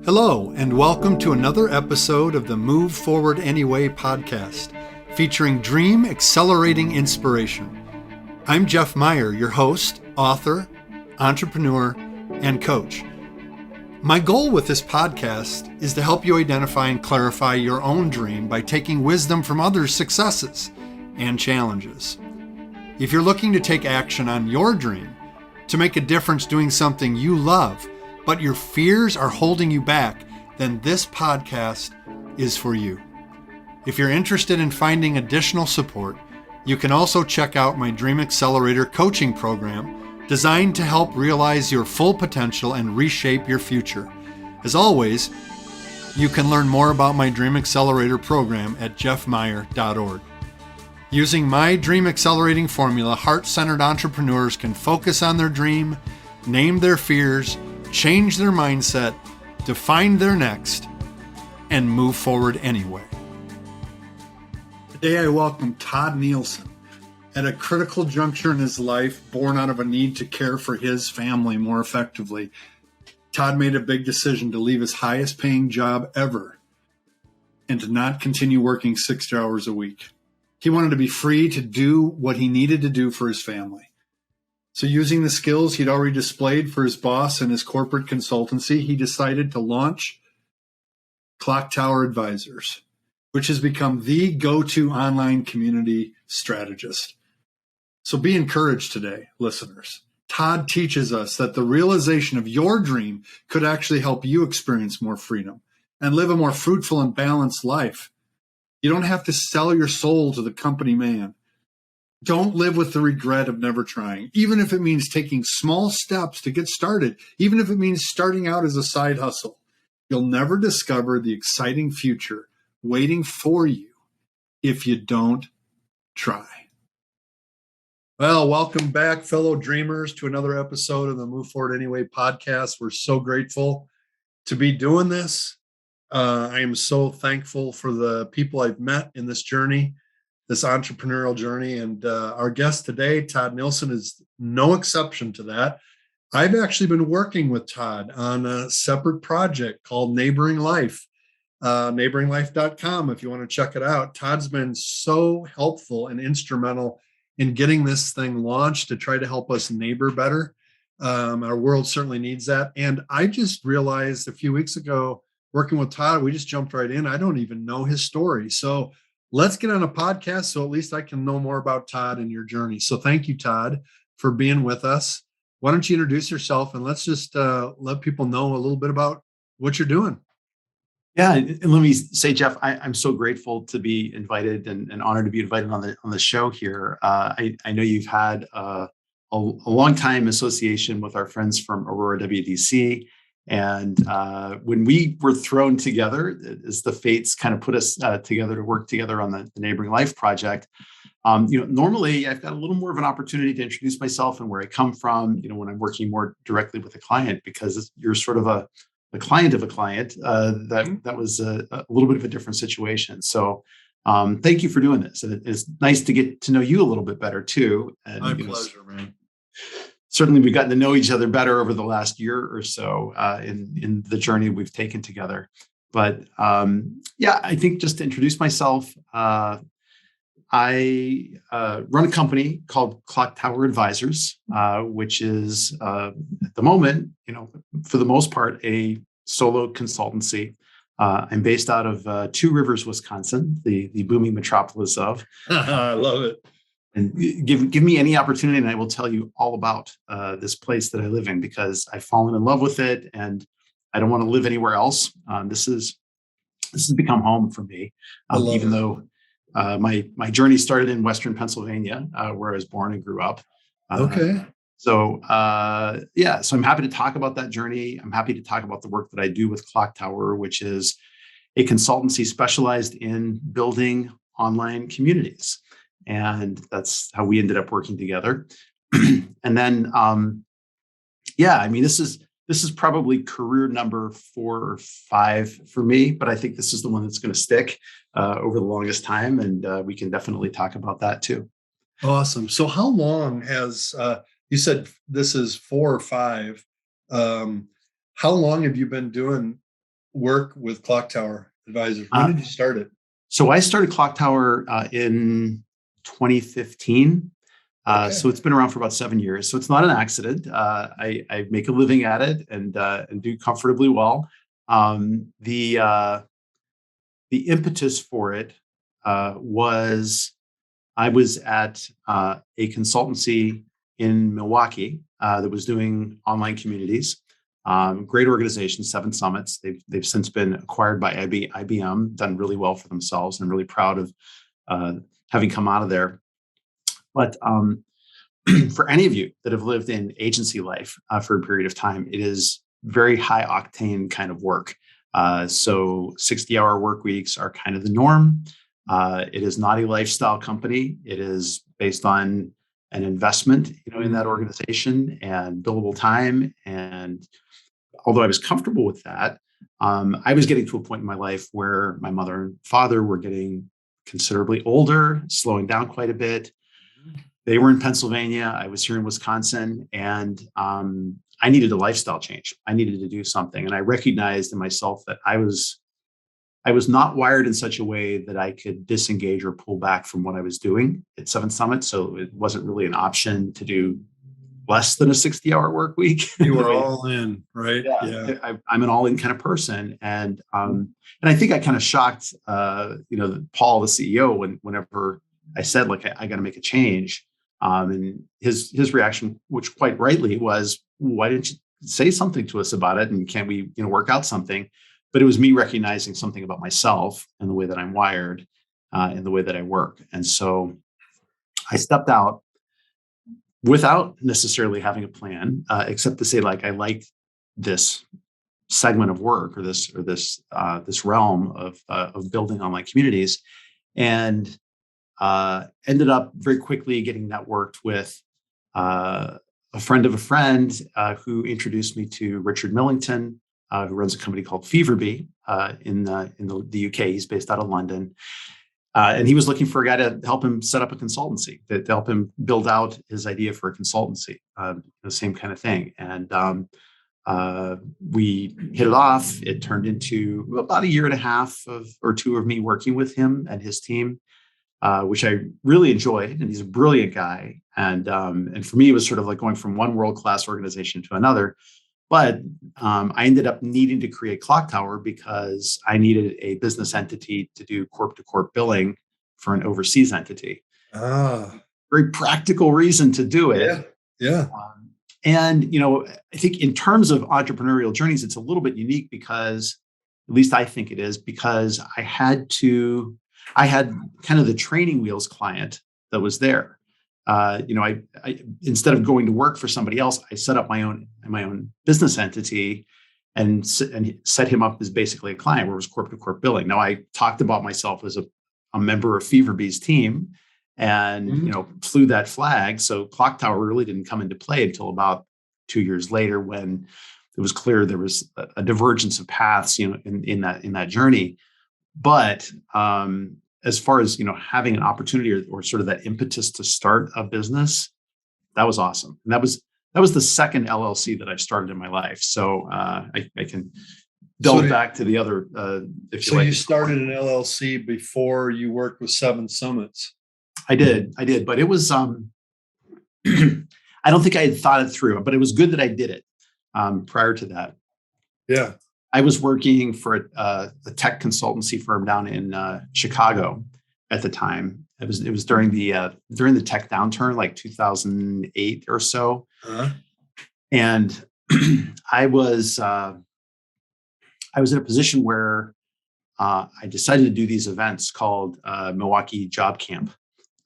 Hello, and welcome to another episode of the Move Forward Anyway podcast, featuring dream accelerating inspiration. I'm Jeff Meyer, your host, author, entrepreneur, and coach. My goal with this podcast is to help you identify and clarify your own dream by taking wisdom from others' successes and challenges. If you're looking to take action on your dream, to make a difference doing something you love, but your fears are holding you back, then this podcast is for you. If you're interested in finding additional support, you can also check out my Dream Accelerator coaching program designed to help realize your full potential and reshape your future. As always, you can learn more about my Dream Accelerator program at jeffmeyer.org. Using my Dream Accelerating formula, heart-centered entrepreneurs can focus on their dream, name their fears, change their mindset, define their next, and move forward anyway. Today I welcome Todd Nilson. At a critical juncture in his life, born out of a need to care for his family more effectively, Todd made a big decision to leave his highest paying job ever and to not continue working 60 hours a week. He wanted to be free to do what he needed to do for his family. So using the skills he'd already displayed for his boss and his corporate consultancy, he decided to launch Clocktower Advisors, which has become the go-to online community strategist. So be encouraged today, listeners. Todd teaches us that the realization of your dream could actually help you experience more freedom and live a more fruitful and balanced life. You don't have to sell your soul to the company man. Don't live with the regret of never trying, even if it means taking small steps to get started, even if it means starting out as a side hustle. You'll never discover the exciting future waiting for you if you don't try. Well, welcome back, fellow dreamers, to another episode of the Move Forward Anyway podcast. We're so grateful to be doing this. I am so thankful for the people I've met in this journey, this entrepreneurial journey. And our guest today, Todd Nilson, is no exception to that. I've actually been working with Todd on a separate project called Neighboring Life, neighboringlife.com, if you want to check it out. Todd's been so helpful and instrumental in getting this thing launched to try to help us neighbor better. Our world certainly needs that. And I just realized a few weeks ago, working with Todd, we just jumped right in. I don't even know his story. So let's get on a podcast so at least I can know more about Todd and your journey. So thank you, Todd, for being with us. Why don't you introduce yourself and let's just let people know a little bit about what you're doing. Yeah, and let me say, Jeff, I'm so grateful to be invited and honored to be invited on the show here. I know you've had a long time association with our friends from Aurora WDC. And when we were thrown together, as the fates kind of put us together to work together on the Neighboring Life project, normally I've got a little more of an opportunity to introduce myself and where I come from, when I'm working more directly with a client, because you're sort of a client of a client. That was a little bit of a different situation. So thank you for doing this. And it's nice to get to know you a little bit better too. And, My pleasure, man. Certainly, we've gotten to know each other better over the last year or so in the journey we've taken together. But I think just to introduce myself, I run a company called Clocktower Advisors, which is at the moment, for the most part, a solo consultancy. I'm based out of Two Rivers, Wisconsin, the booming metropolis of. I love it. And give me any opportunity, and I will tell you all about this place that I live in, because I've fallen in love with it, and I don't want to live anywhere else. This has become home for me, even though my journey started in Western Pennsylvania, where I was born and grew up. Okay. So I'm happy to talk about that journey. I'm happy to talk about the work that I do with Clocktower, which is a consultancy specialized in building online communities. And that's how we ended up working together. And then, this is probably career number 4 or 5 for me, but I think this is the one that's going to stick over the longest time. And we can definitely talk about that too. Awesome. So how long has, you said this is 4 or 5. How long have you been doing work with Clocktower Advisors? When did you start it? So I started Clocktower in 2015. So it's been around for about 7 years. So it's not an accident. I make a living at it and do comfortably well. The impetus for it was I was at a consultancy in Milwaukee that was doing online communities. Great organization, 7 Summits. They've since been acquired by IBM, done really well for themselves, and I'm really proud of having come out of there. But for any of you that have lived in agency life for a period of time, it is very high octane kind of work. So 60-hour work weeks are kind of the norm. It is not a lifestyle company. It is based on an investment, in that organization and billable time. And although I was comfortable with that, I was getting to a point in my life where my mother and father were getting considerably older, slowing down quite a bit. They were in Pennsylvania. I was here in Wisconsin, and I needed a lifestyle change. I needed to do something, and I recognized in myself that I was not wired in such a way that I could disengage or pull back from what I was doing at 7 Summit. So it wasn't really an option to do less than a 60-hour work week. You were all in, right? Yeah. I'm an all-in kind of person, and I think I kind of shocked, Paul, the CEO, whenever I said, like, I got to make a change. And his reaction, which quite rightly was, why didn't you say something to us about it? And can't we, work out something? But it was me recognizing something about myself and the way that I'm wired and the way that I work. And so I stepped out without necessarily having a plan, except to say, like, I like this segment of work or this realm of building online communities, and ended up very quickly getting networked with a friend of a friend who introduced me to Richard Millington, who runs a company called Feverbee in the UK. He's based out of London. And he was looking for a guy to help him set up a consultancy, to help him build out his idea for a consultancy, the same kind of thing. And we hit it off. It turned into about a year and a half or 2 of me working with him and his team, which I really enjoyed. And he's a brilliant guy. And for me, it was sort of like going from one world-class organization to another. But I ended up needing to create Clocktower because I needed a business entity to do corp-to-corp billing for an overseas entity. Very practical reason to do it. Yeah. And, I think in terms of entrepreneurial journeys, it's a little bit unique because, at least I think it is, because I had kind of the training wheels client that was there. I instead of going to work for somebody else, I set up my own business entity and set him up as basically a client, where it was corp to corp billing. Now, I talked about myself as a member of Feverbee's team, and flew that flag. So Clocktower really didn't come into play until about 2 years later, when it was clear there was a divergence of paths, in that journey. But as far as having an opportunity or sort of that impetus to start a business, that was awesome. And that was the second LLC that I've started in my life. So I can delve back to the other. If you like. So you started an LLC before you worked with 7 Summits. I did, but it was I don't think I had thought it through, but it was good that I did it prior to that. Yeah. I was working for a tech consultancy firm down in Chicago at the time. It was during the tech downturn, like 2008 or so. Uh-huh. And I was in a position where I decided to do these events called Milwaukee Job Camp.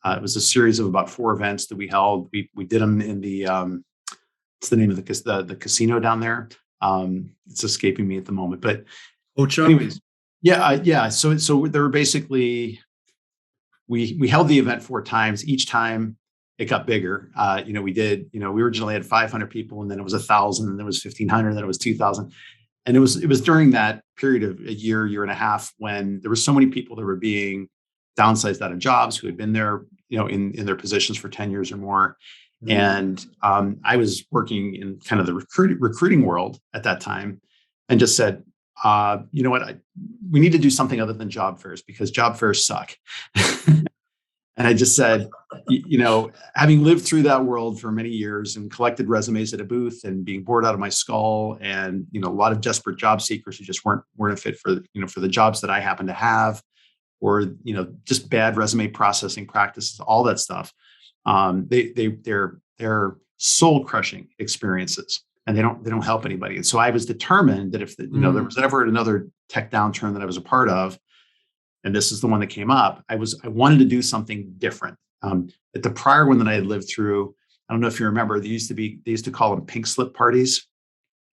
It was a series of about 4 events that we held. We did them in the what's the name of the casino down there? It's escaping me at the moment, but anyways, yeah. So there were basically, we held the event 4 times. Each time it got bigger. We originally had 500 people, and then it was 1,000, and then it was 1,500, and then it was 2,000. And it was during that period of a year and a half, when there were so many people that were being downsized out of jobs, who had been there, in their positions for 10 years or more. And I was working in kind of the recruiting world at that time, and just said, you know what, we need to do something other than job fairs because job fairs suck. And I just said, having lived through that world for many years and collected resumes at a booth and being bored out of my skull, and a lot of desperate job seekers who just weren't a fit for for the jobs that I happen to have, or just bad resume processing practices, all that stuff. They're soul crushing experiences, and they don't help anybody. And so I was determined that if there was ever another tech downturn that I was a part of, and this is the one that came up, I wanted to do something different. At the prior one that I had lived through, I don't know if you remember, they used to call them pink slip parties.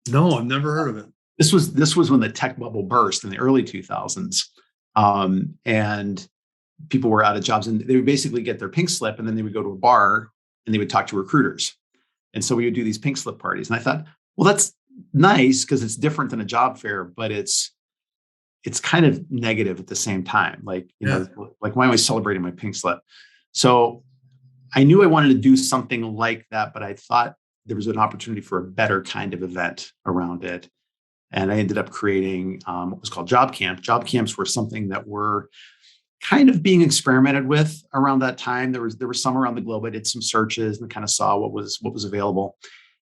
No, I've never heard of it. This was when the tech bubble burst in the early 2000s, and people were out of jobs, and they would basically get their pink slip, and then they would go to a bar and they would talk to recruiters. And so we would do these pink slip parties, and I thought, well, that's nice because it's different than a job fair, but it's kind of negative at the same time. Like, like, why am I celebrating my pink slip? So I knew I wanted to do something like that, but I thought there was an opportunity for a better kind of event around it. And I ended up creating what was called Job Camp. Job camps were something that were kind of being experimented with around that time. There were some around the globe. I did some searches and kind of saw what was available.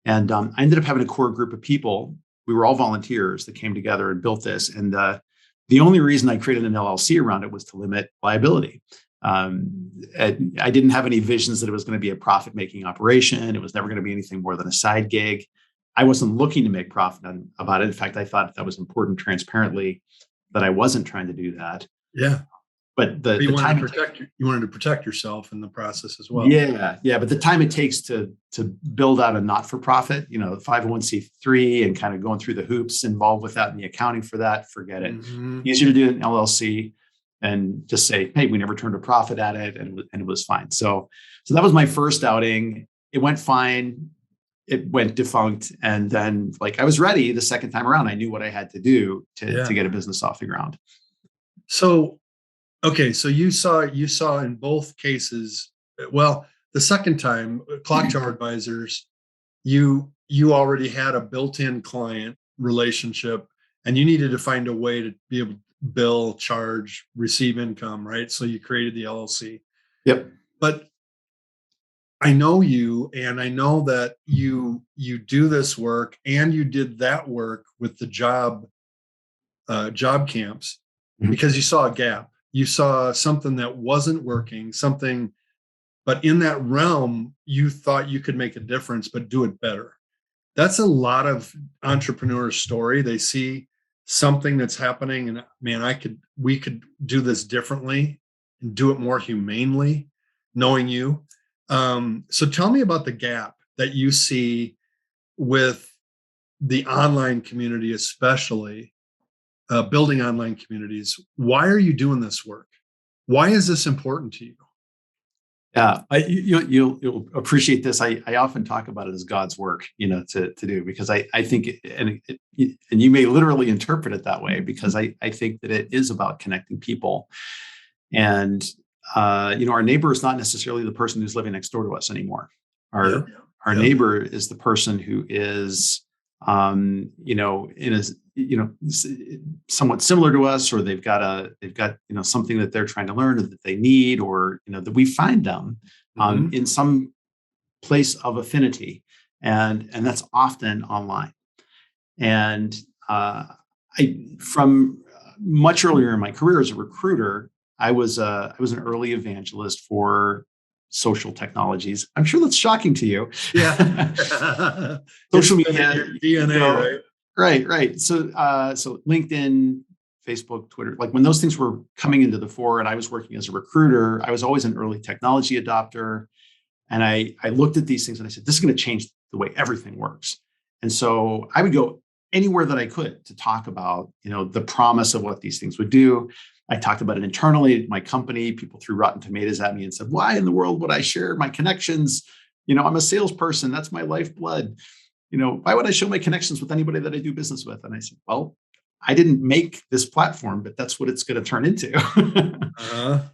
And I ended up having a core group of people. We were all volunteers that came together and built this. And the only reason I created an LLC around it was to limit liability. I didn't have any visions that it was going to be a profit-making operation. It was never going to be anything more than a side gig. I wasn't looking to make profit about it. In fact, I thought that was important transparently, that I wasn't trying to do that. Yeah. But you wanted to protect yourself in the process as well. Yeah. But the time it takes to build out a not-for-profit, 501c3, and kind of going through the hoops involved with that and the accounting for that, forget it. Mm-hmm. Easier to do an LLC and just say, hey, we never turned a profit at it, and it was fine. So that was my first outing. It went fine. It went defunct, and then I was ready the second time around. I knew what I had to do to get a business off the ground. So. Okay, so you saw in both cases. Well, the second time, Clocktower Advisors, you already had a built-in client relationship, and you needed to find a way to be able to bill, charge, receive income, right? So you created the LLC. Yep. But I know you, and I know that you do this work, and you did that work with the job camps, because you saw a gap. You saw something that wasn't working, but in that realm, you thought you could make a difference, but do it better. That's a lot of entrepreneurs' story. They see something that's happening, and man, we could do this differently and do it more humanely, knowing you. So tell me about the gap that you see with the online community, especially. Building online communities. Why are you doing this work? Why is this important to you? Yeah, you'll appreciate this. I often talk about it as God's work, to do, because I think, and you may literally interpret it that way, because I think that it is about connecting people. And our neighbor is not necessarily the person who's living next door to us anymore. Our neighbor is the person who is somewhat similar to us, or they've got something that they're trying to learn, or that they need, or that we find them in some place of affinity, and that's often online. And from much earlier in my career as a recruiter, I was an early evangelist for social technologies. I'm sure that's shocking to you. Yeah. Social media, DNA, right? Right. So LinkedIn, Facebook, Twitter, when those things were coming into the fore, and I was working as a recruiter, I was always an early technology adopter. And I looked at these things and I said, this is going to change the way everything works. And so I would go anywhere that I could to talk about, the promise of what these things would do. I talked about it internally at my company. People threw rotten tomatoes at me and said, why in the world would I share my connections? I'm a salesperson. That's my lifeblood. Why would I show my connections with anybody that I do business with? And I said, well, I didn't make this platform, but that's what it's going to turn into.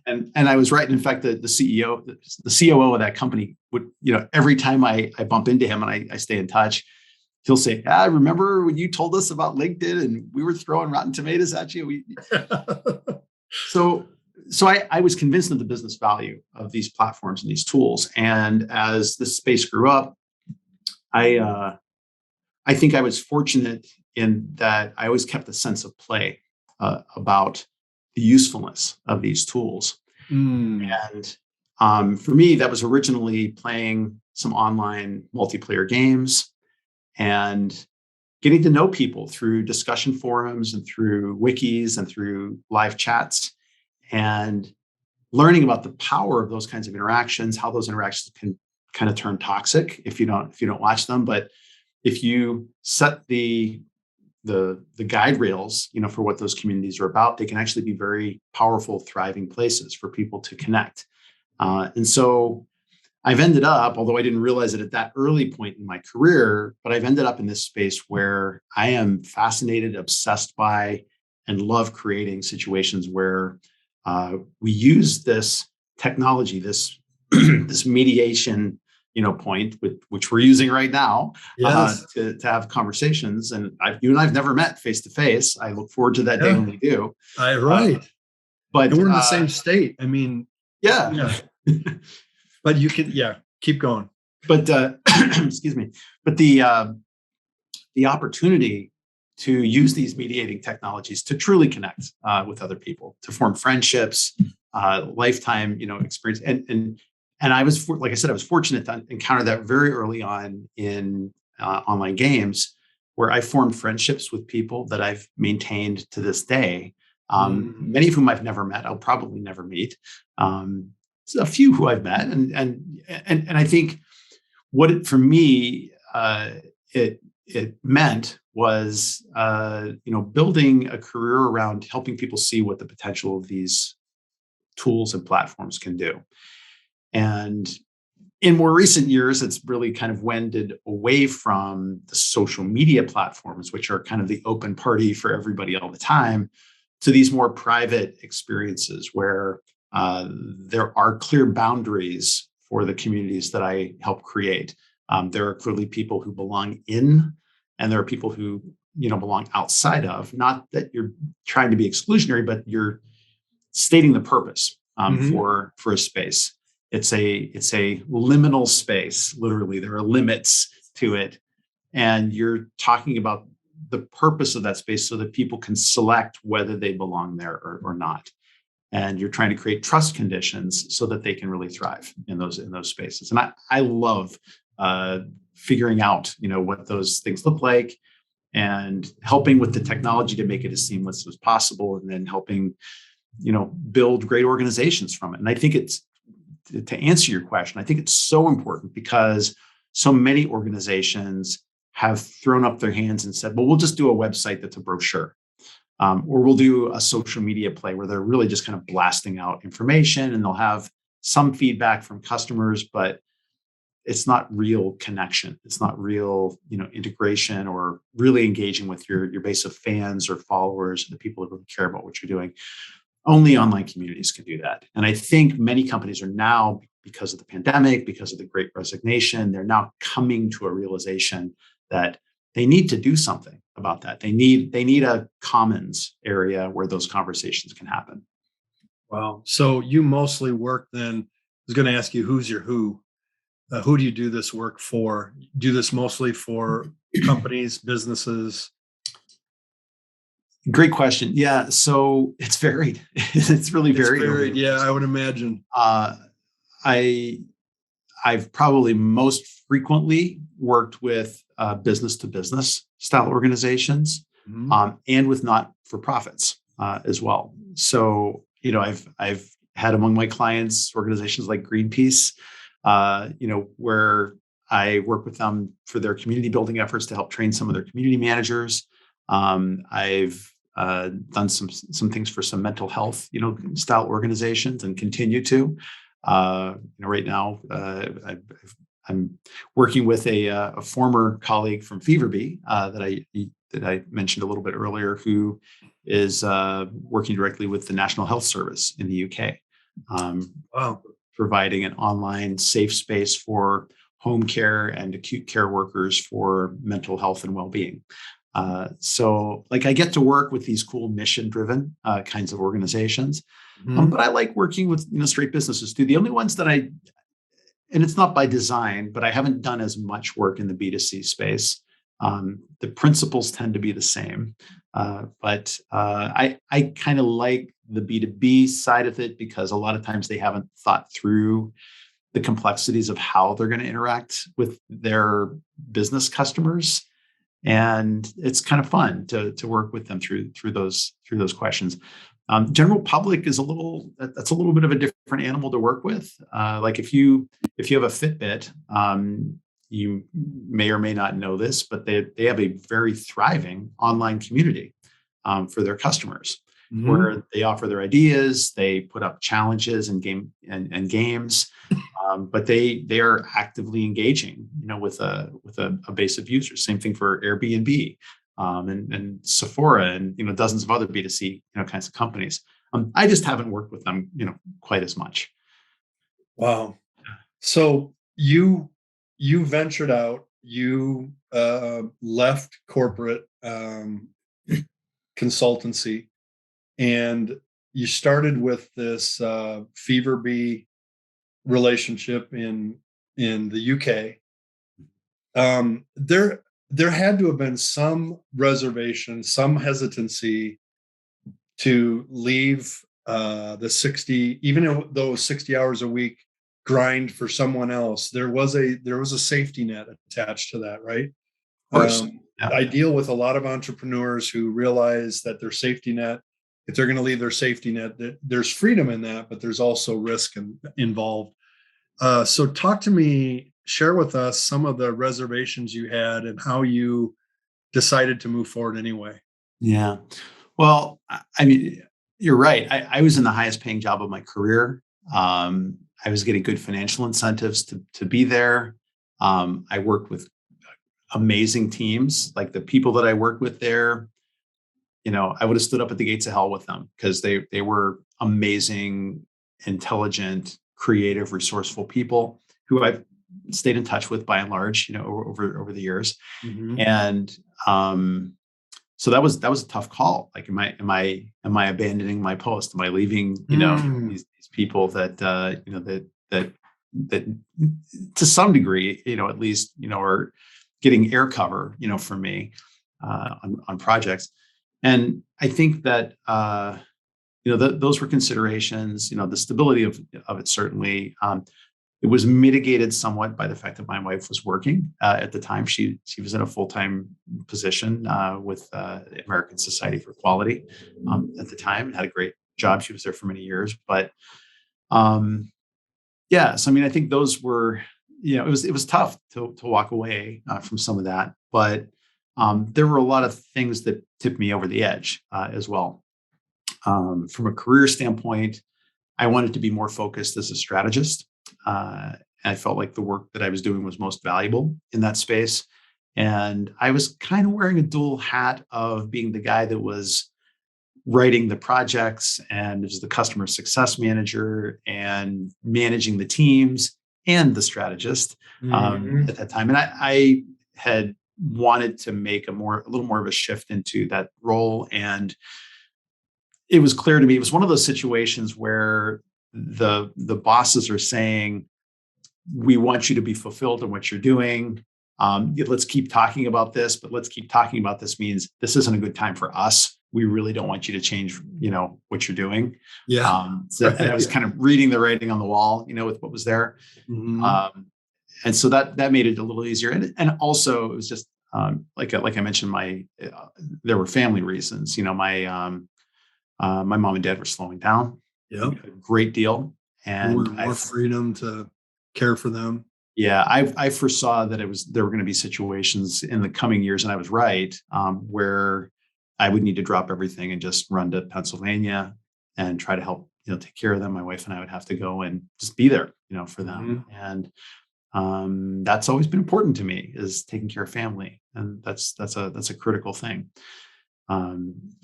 And I was right. In fact, the CEO, the COO of that company would, every time I bump into him and I stay in touch, he'll say, remember when you told us about LinkedIn and we were throwing rotten tomatoes at you? So I was convinced of the business value of these platforms and these tools. And as the space grew up, I think I was fortunate in that I always kept a sense of play about the usefulness of these tools. And for me, that was originally playing some online multiplayer games and getting to know people through discussion forums and through wikis and through live chats, and learning about the power of those kinds of interactions, how those interactions can kind of turn toxic if you don't watch them. But if you set the guide rails, for what those communities are about, they can actually be very powerful, thriving places for people to connect. And so I've ended up, although I didn't realize it at that early point in my career, but I've ended up in this space where I am fascinated, obsessed by, and love creating situations where we use this technology, this this mediation, point, which we're using right now, Yes. to have conversations. And you and I've never met face to face. I look forward to that day when we do. Right. But and we're in the same state. I mean, yeah. But you can, keep going. But excuse me. But the opportunity to use these mediating technologies to truly connect with other people, to form friendships, lifetime, experience, and I was, like I said, I was fortunate to encounter that very early on in online games, where I formed friendships with people that I've maintained to this day. Many of whom I've never met. I'll probably never meet. So a few who I've met, and I think what it, for me, it meant was, building a career around helping people see what the potential of these tools and platforms can do. And in more recent years, it's really kind of wended away from the social media platforms, which are kind of the open party for everybody all the time, to these more private experiences where there are clear boundaries for the communities that I help create. There are clearly people who belong in, and there are people who belong outside of. Not that you're trying to be exclusionary, but you're stating the purpose for a space. It's a liminal space. Literally, there are limits to it, and you're talking about the purpose of that space so that people can select whether they belong there or not. And you're trying to create trust conditions so that they can really thrive in those spaces. And I love figuring out what those things look like, and helping with the technology to make it as seamless as possible, and then helping build great organizations from it. And I think it's, to answer your question, I think it's so important because so many organizations have thrown up their hands and said, well, we'll just do a website that's a brochure. Or we'll do a social media play where they're really just kind of blasting out information, and they'll have some feedback from customers, but it's not real connection. It's not real, integration, or really engaging with your base of fans or followers, the people that really care about what you're doing. Only online communities can do that. And I think many companies are now, because of the pandemic, because of the Great Resignation, they're now coming to a realization that they need to do something about that. They need a commons area where those conversations can happen. Wow. So you mostly work then, I was going to ask you, who's your who? Who do you do this work for? Do this mostly for companies, businesses? Great question. Yeah. So it's varied. It's really varied. It's varied. Yeah, I would imagine. I've probably most frequently worked with business to business style organizations, and with not-for-profits as well. So, I've had among my clients organizations like Greenpeace, where I work with them for their community building efforts to help train some of their community managers. I've done some things for some mental health, style organizations, and continue to. Right now, I'm working with a former colleague from Feverbee that I mentioned a little bit earlier, who is working directly with the National Health Service in the UK, Wow. providing an online safe space for home care and acute care workers for mental health and well-being. So like I get to work with these cool mission-driven kinds of organizations, but I like working with straight businesses too. The only ones that and it's not by design, but I haven't done as much work in the B2C space. The principles tend to be the same, but I kind of like the B2B side of it because a lot of times they haven't thought through the complexities of how they're going to interact with their business customers, and it's kind of fun to work with them through those questions. General public is that's a little bit of a different animal to work with. Like if you have a Fitbit, you may or may not know this, but they have a very thriving online community for their customers, where they offer their ideas, they put up challenges and games, but they are actively engaging, with a base of users. Same thing for Airbnb. And Sephora and dozens of other B2C kinds of companies. I just haven't worked with them quite as much. Wow. So you ventured out, you left corporate consultancy, and you started with this Fever Bee relationship in the UK. There had to have been some reservation, some hesitancy to leave the 60, even though 60 hours a week grind for someone else. There was a safety net attached to that, right? Of course. Yeah. I deal with a lot of entrepreneurs who realize that their safety net, if they're going to leave their safety net, there's freedom in that, but there's also risk involved. So talk to me, share with us some of the reservations you had and how you decided to move forward anyway. Yeah. Well, I mean, you're right. I was in the highest paying job of my career. I was getting good financial incentives to be there. I worked with amazing teams. Like the people that I worked with there, I would have stood up at the gates of hell with them because they were amazing, intelligent, creative, resourceful people who I've stayed in touch with by and large, over the years. And so that was a tough call. Like, am I abandoning my post? Am I leaving, these people that that to some degree, at least, are getting air cover, for me on projects. And I think that those were considerations. The stability of it certainly. It was mitigated somewhat by the fact that my wife was working at the time. She was in a full-time position with the American Society for Quality at the time, and had a great job. She was there for many years. But so I think those were, it was tough to walk away from some of that. But there were a lot of things that tipped me over the edge as well. From a career standpoint, I wanted to be more focused as a strategist. I felt like the work that I was doing was most valuable in that space. And I was kind of wearing a dual hat of being the guy that was writing the projects and was the customer success manager and managing the teams and the strategist at that time. And I had wanted to make a little more of a shift into that role. And it was clear to me, it was one of those situations where the bosses are saying, we want you to be fulfilled in what you're doing. Let's keep talking about this, but let's keep talking about this means this isn't a good time for us. We really don't want you to change, what you're doing. Yeah. And I was kind of reading the writing on the wall, with what was there. And so that made it a little easier. And also it was just like I mentioned, there were family reasons. My mom and dad were slowing down. Yeah, a great deal, and more freedom to care for them. Yeah, I foresaw that there were going to be situations in the coming years, and I was right, where I would need to drop everything and just run to Pennsylvania and try to help, take care of them. My wife and I would have to go and just be there, for them. And that's always been important to me, is taking care of family, and that's a critical thing.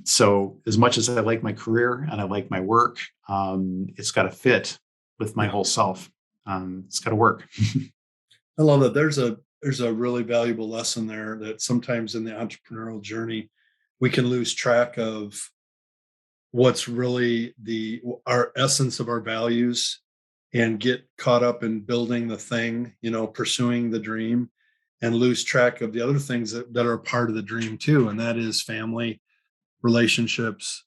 So as much as I like my career and I like my work, it's got to fit with my whole self. It's got to work. I love that. There's a really valuable lesson there that sometimes in the entrepreneurial journey, we can lose track of what's really the our essence of our values and get caught up in building the thing, pursuing the dream, and lose track of the other things that are part of the dream too. And that is family, relationships,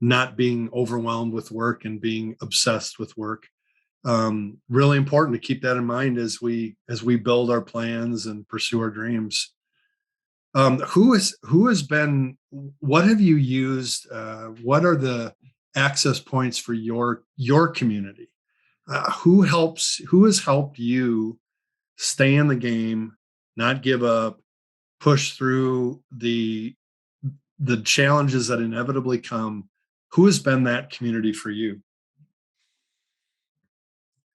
not being overwhelmed with work and being obsessed with work. Really important to keep that in mind as we build our plans and pursue our dreams. Who has been, what have you used? What are the access points for your community? Who has helped you stay in the game, not give up, push through the challenges that inevitably come? Who has been that community for you?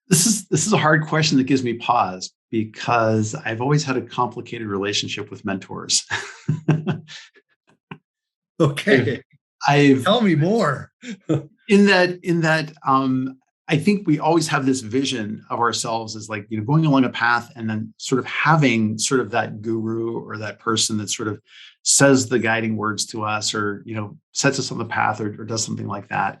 This is a hard question that gives me pause because I've always had a complicated relationship with mentors. Okay, I've tell me more. in that I think we always have this vision of ourselves as like, going along a path and then sort of having sort of that guru or that person that sort of says the guiding words to us, or sets us on the path, or does something like that.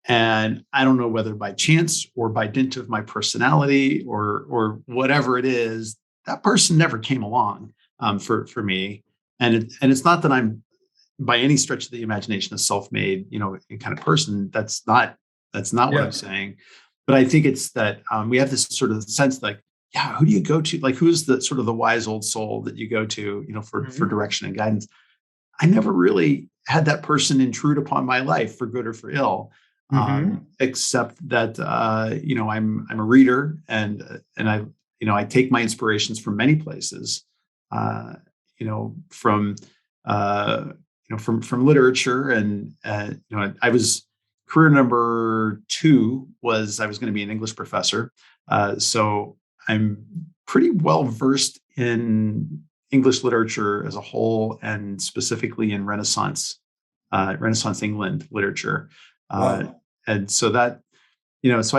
And I don't know whether by chance or by dint of my personality or whatever it is, that person never came along, for me. And it's not that I'm by any stretch of the imagination a self-made, kind of person. That's not what Yeah. I'm saying. But I think it's that, we have this sort of sense like, yeah, who do you go to? Like, who's the sort of the wise old soul that you go to, for Mhm. direction and guidance? I never really had that person intrude upon my life for good or for ill, Mhm. except that, I'm a reader, and I take my inspirations from many places, uh, from from literature. And I was career number two was I was going to be an English professor, so I'm pretty well versed in English literature as a whole, and specifically in Renaissance England literature. Uh, Wow. and so that was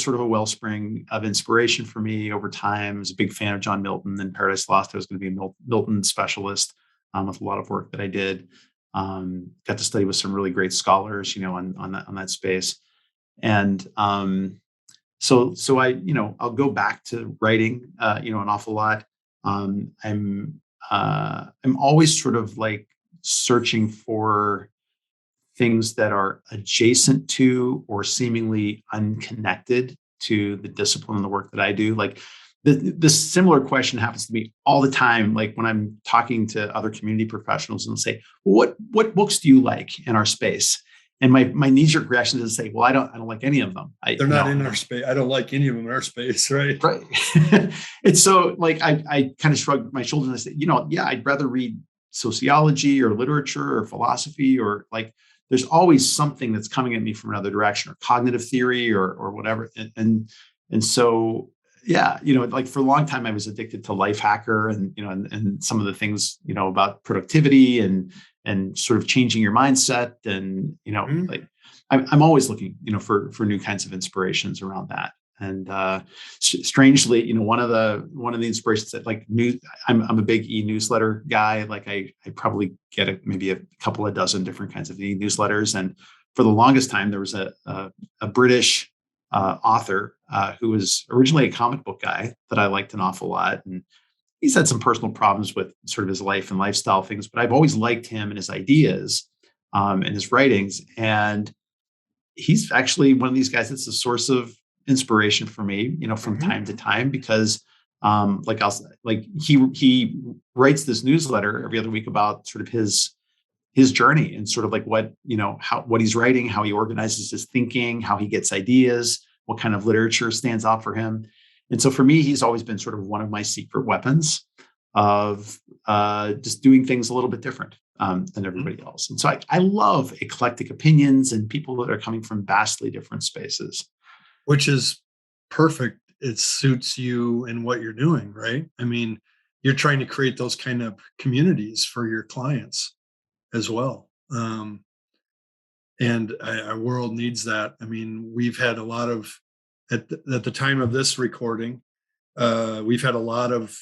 sort of a wellspring of inspiration for me over time. I was a big fan of John Milton and Paradise Lost. I was going to be a Milton specialist, with a lot of work that I did. Got to study with some really great scholars, on that space. And so I'll go back to writing, an awful lot. I'm always sort of like searching for things that are adjacent to or seemingly unconnected to the discipline and the work that I do. Like, the similar question happens to me all the time. Like when I'm talking to other community professionals and say, what books do you like in our space? And my knee-jerk reaction is to say, well, I don't like any of them. They're not in our space. I don't like any of them in our space, right? Right. And so like I kind of shrugged my shoulders and I said, yeah, I'd rather read sociology or literature or philosophy, or like there's always something that's coming at me from another direction, or cognitive theory or whatever. And so yeah, like for a long time I was addicted to Life Hacker, and some of the things, about productivity and sort of changing your mindset. And Mhm. like I'm always looking, for new kinds of inspirations around that. And strangely, one of the inspirations that like I'm a big e-newsletter guy. Like I probably get maybe a couple of dozen different kinds of e-newsletters. And for the longest time, there was a British author, who was originally a comic book guy that I liked an awful lot. And he's had some personal problems with sort of his life and lifestyle things, but I've always liked him and his ideas, and his writings. And he's actually one of these guys that's a source of inspiration for me, from Mhm. time to time, because he writes this newsletter every other week about sort of his journey, and sort of like what he's writing, how he organizes his thinking, how he gets ideas, what kind of literature stands out for him. And so for me, he's always been sort of one of my secret weapons of, just doing things a little bit different, than everybody else. And so I love eclectic opinions and people that are coming from vastly different spaces. Which is perfect. It suits you and what you're doing, right? I mean, you're trying to create those kind of communities for your clients as well. And our world needs that. I mean, we've had a lot of, at the time of this recording, we've had a lot of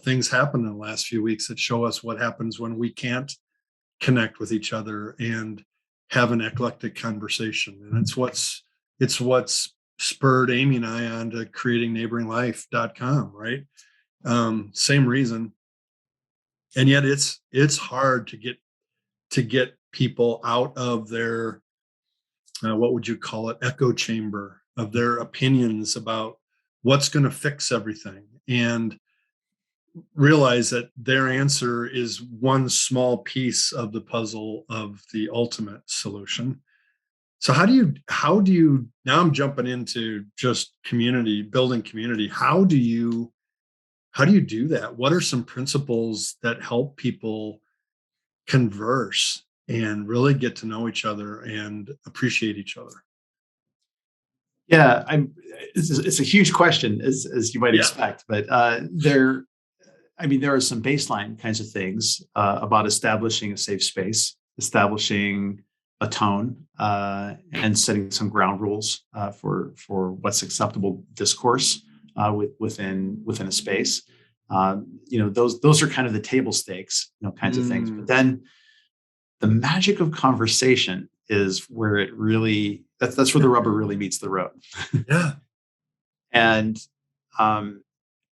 things happen in the last few weeks that show us what happens when we can't connect with each other and have an eclectic conversation. And it's what's spurred Amy and I on to creating neighboringlife.com, right? Same reason. And yet it's hard to get people out of their what would you call it, echo chamber of their opinions about what's going to fix everything, and realize that their answer is one small piece of the puzzle of the ultimate solution. So how do you now I'm jumping into just community, building community. How do you do that? What are some principles that help people converse and really get to know each other and appreciate each other? Yeah, it's a huge question, as you might Yeah. expect, but there are some baseline kinds of things about establishing a safe space, establishing a tone, and setting some ground rules for what's acceptable discourse within a space. Those are kind of the table stakes, kinds of things. But then the magic of conversation is where it really that's where the rubber really meets the road. Yeah. And um,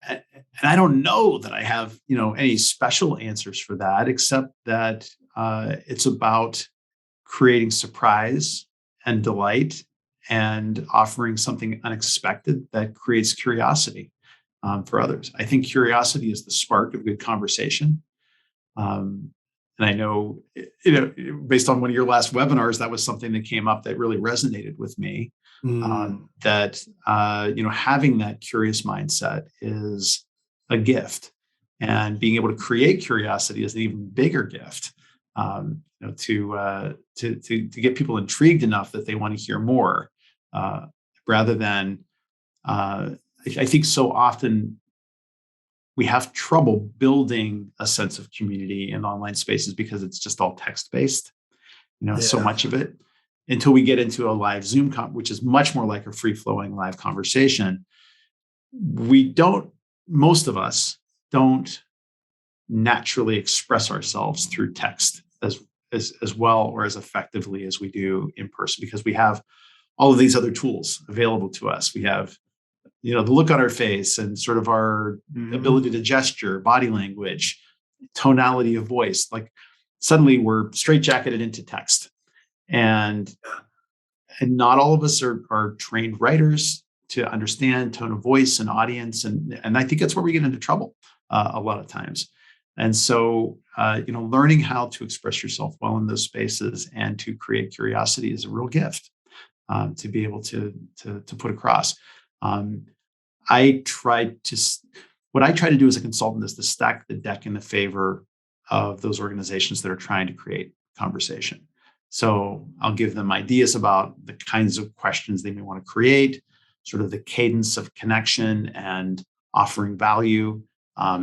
and I don't know that I have any special answers for that, except that it's about creating surprise and delight and offering something unexpected that creates curiosity for others. I think curiosity is the spark of good conversation. Um, and I know, based on one of your last webinars, that was something that came up that really resonated with me. That having that curious mindset is a gift, and being able to create curiosity is an even bigger gift. To get people intrigued enough that they want to hear more, rather than I think so often we have trouble building a sense of community in online spaces because it's just all text based, so much of it, until we get into a live Zoom, which is much more like a free flowing live conversation. Most of us don't naturally express ourselves through text as well or as effectively as we do in person, because we have all of these other tools available to us. We have the look on our face and sort of our ability to gesture, body language, tonality of voice. Like suddenly we're straitjacketed into text, and not all of us are trained writers to understand tone of voice and audience, and I think that's where we get into trouble a lot of times. And so learning how to express yourself well in those spaces and to create curiosity is a real gift to be able to put across. What I try to do as a consultant is to stack the deck in the favor of those organizations that are trying to create conversation. So I'll give them ideas about the kinds of questions they may want to create, sort of the cadence of connection and offering value,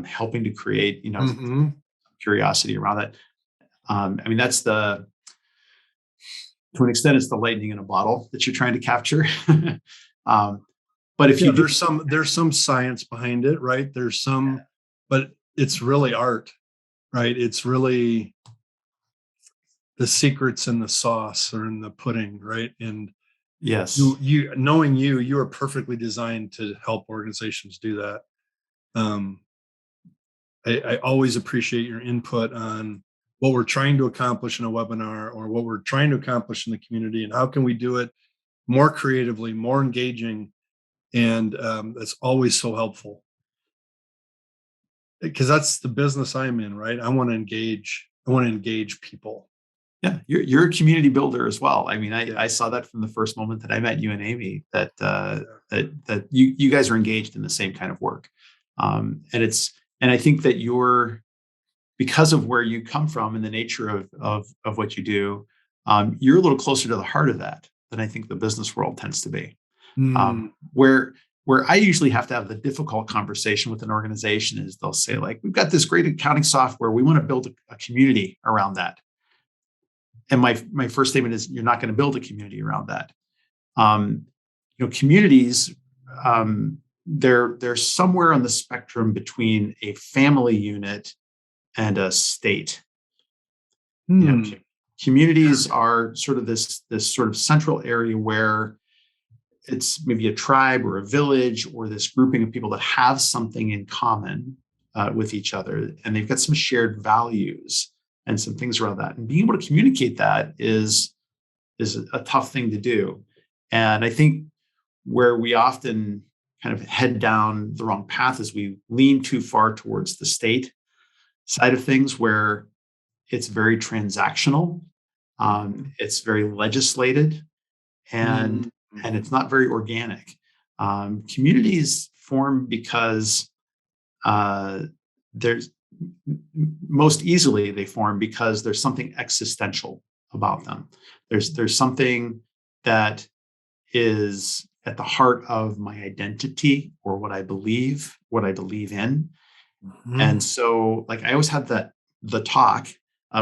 helping to create, curiosity around that. That's to an extent, it's the lightning in a bottle that you're trying to capture. But if there's some science behind it, right? But it's really art, right? It's really the secrets in the sauce or in the pudding, right? And yes, knowing you are perfectly designed to help organizations do that. I always appreciate your input on what we're trying to accomplish in a webinar or what we're trying to accomplish in the community, and how can we do it more creatively, more engaging. And that's always so helpful, because that's the business I'm in, right? I want to engage people. Yeah, you're a community builder as well. I saw that from the first moment that I met you and Amy, that you guys are engaged in the same kind of work, and I think that because of where you come from and the nature of what you do, you're a little closer to the heart of that than I think the business world tends to be. Where I usually have to have the difficult conversation with an organization is they'll say, like, we've got this great accounting software, we want to build a community around that. And my first statement is, you're not going to build a community around that. Communities they're somewhere on the spectrum between a family unit and a state. Communities are sort of this sort of central area where it's maybe a tribe or a village or this grouping of people that have something in common with each other, and they've got some shared values and some things around that. And being able to communicate that is a tough thing to do. And I think where we often kind of head down the wrong path is we lean too far towards the state side of things, where it's very transactional, it's very legislated, and it's not very organic. Communities form because there's most easily they form because there's something existential about them. There's something that is at the heart of my identity or what I believe in. And so, like, I always have the talk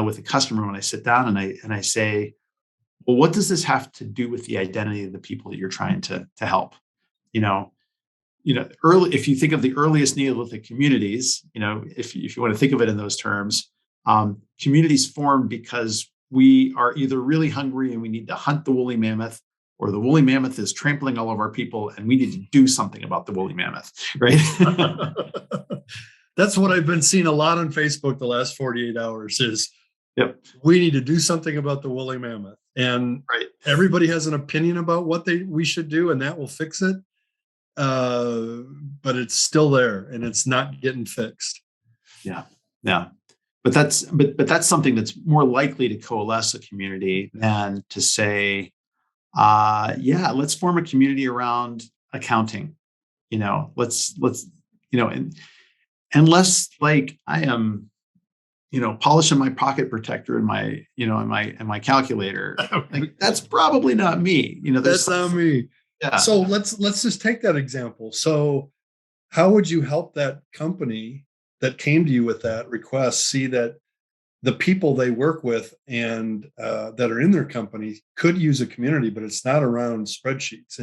with a customer when I sit down and I say, well, what does this have to do with the identity of the people that you're trying to help? Early, if you think of the earliest Neolithic communities, if you want to think of it in those terms, communities formed because we are either really hungry and we need to hunt the woolly mammoth, or the woolly mammoth is trampling all of our people and we need to do something about the woolly mammoth, right? That's what I've been seeing a lot on Facebook the last 48 hours is, yep, we need to do something about the woolly mammoth. And everybody has an opinion about what we should do, and that will fix it. But it's still there and it's not getting fixed. Yeah. But that's something that's more likely to coalesce a community than to say, let's form a community around accounting. Let's and unless, like, I am, polishing my pocket protector and my calculator, like, that's probably not me. That's not me. Yeah. So let's just take that example. So how would you help that company that came to you with that request see that the people they work with and that are in their company could use a community, but it's not around spreadsheets.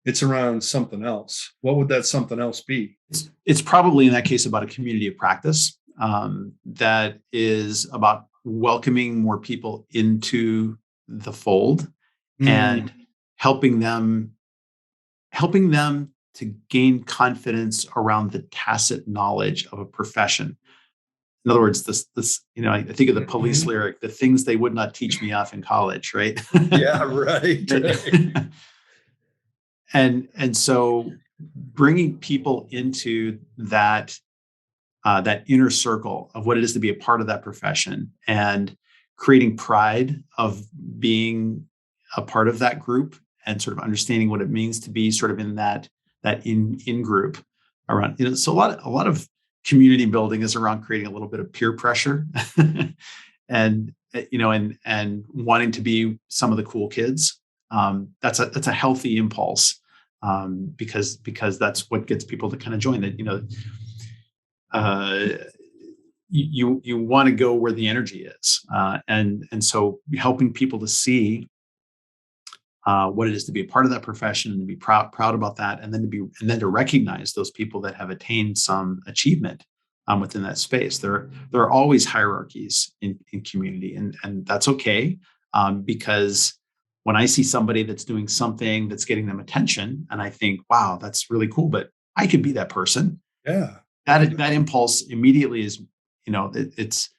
It's around something else. What would that something else be? It's probably in that case about a community of practice that is about welcoming more people into the fold and helping them to gain confidence around the tacit knowledge of a profession. In other words, this I think of the Police lyric, the things they would not teach me off in college, right? Yeah, right. And so bringing people into that inner circle of what it is to be a part of that profession and creating pride of being a part of that group and sort of understanding what it means to be sort of in that in group around, so a lot of community building is around creating a little bit of peer pressure and wanting to be some of the cool kids. That's a healthy impulse because that's what gets people to kind of join it. You want to go where the energy is, and so helping people to see what it is to be a part of that profession and to be proud about that, and then to recognize those people that have attained some achievement within that space. There are always hierarchies in community, and that's okay, because when I see somebody that's doing something that's getting them attention, and I think, wow, that's really cool, but I could be that person. Yeah, that impulse immediately is, it's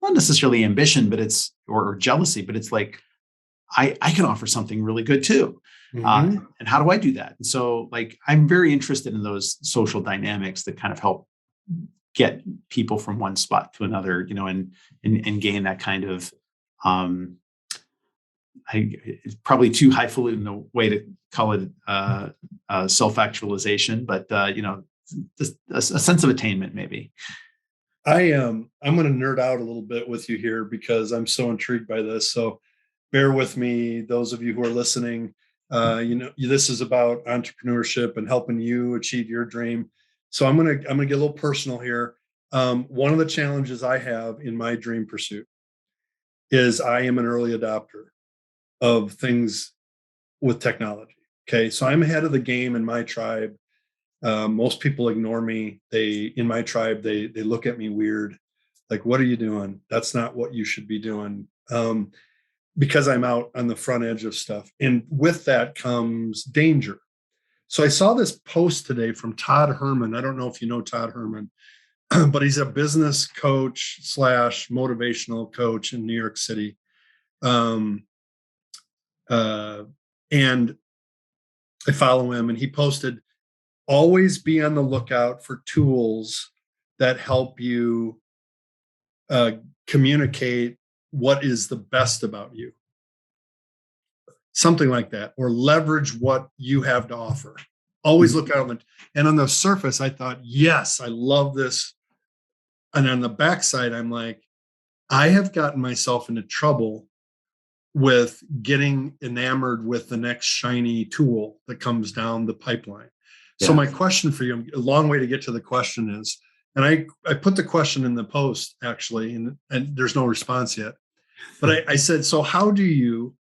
not necessarily ambition, but it's or jealousy, but it's like, I can offer something really good too. And how do I do that? And so, like, I'm very interested in those social dynamics that kind of help get people from one spot to another, and gain that kind of, it's probably too highfalutin a way to call it self-actualization, but just a sense of attainment, maybe. I'm going to nerd out a little bit with you here because I'm so intrigued by this. So bear with me, those of you who are listening. This is about entrepreneurship and helping you achieve your dream. So I'm gonna get a little personal here. One of the challenges I have in my dream pursuit is I am an early adopter of things with technology. Okay, so I'm ahead of the game in my tribe Most people ignore me. In my tribe, they look at me weird. Like, what are you doing? That's not what you should be doing. Because I'm out on the front edge of stuff. And with that comes danger. So I saw this post today from Todd Herman. I don't know if you know Todd Herman, but he's a business coach / motivational coach in New York City. And I follow him, and he posted, always be on the lookout for tools that help you communicate what is the best about you. Something like that, or leverage what you have to offer. Always look out on it. And on the surface, I thought, yes, I love this. And on the backside, I'm like, I have gotten myself into trouble with getting enamored with the next shiny tool that comes down the pipeline. Yeah. So my question for you, a long way to get to the question is, and I put the question in the post actually, and there's no response yet, but I said, so how do you,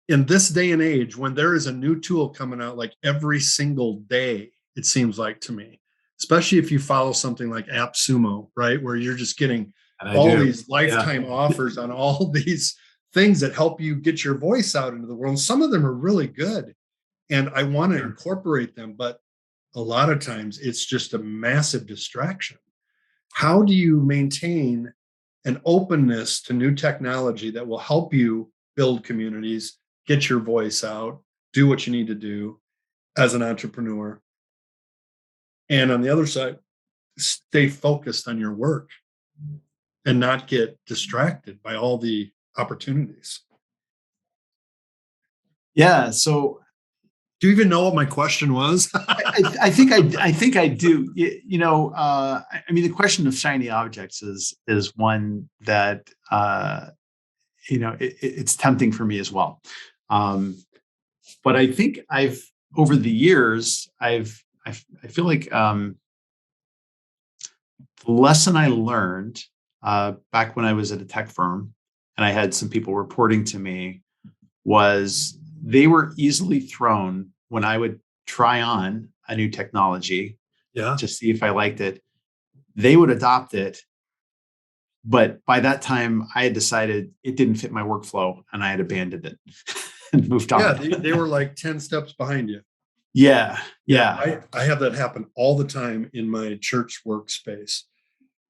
in this day and age, when there is a new tool coming out like every single day, it seems like to me, especially if you follow something like AppSumo, right, where you're just getting all these lifetime offers on all these things that help you get your voice out into the world. Some of them are really good, and I want to incorporate them, but a lot of times it's just a massive distraction. How do you maintain an openness to new technology that will help you build communities, get your voice out, do what you need to do as an entrepreneur, and on the other side, stay focused on your work and not get distracted by all the opportunities? Yeah. So, do you even know what my question was? I think I do. I mean, the question of shiny objects is one that it's tempting for me as well. But I think over the years I feel like the lesson I learned back when I was at a tech firm and I had some people reporting to me was they were easily thrown when I would try on a new technology to see if I liked it. They would adopt it. But by that time, I had decided it didn't fit my workflow and I had abandoned it and moved on. Yeah, they were like 10 steps behind you. Yeah. I have that happen all the time in my church workspace.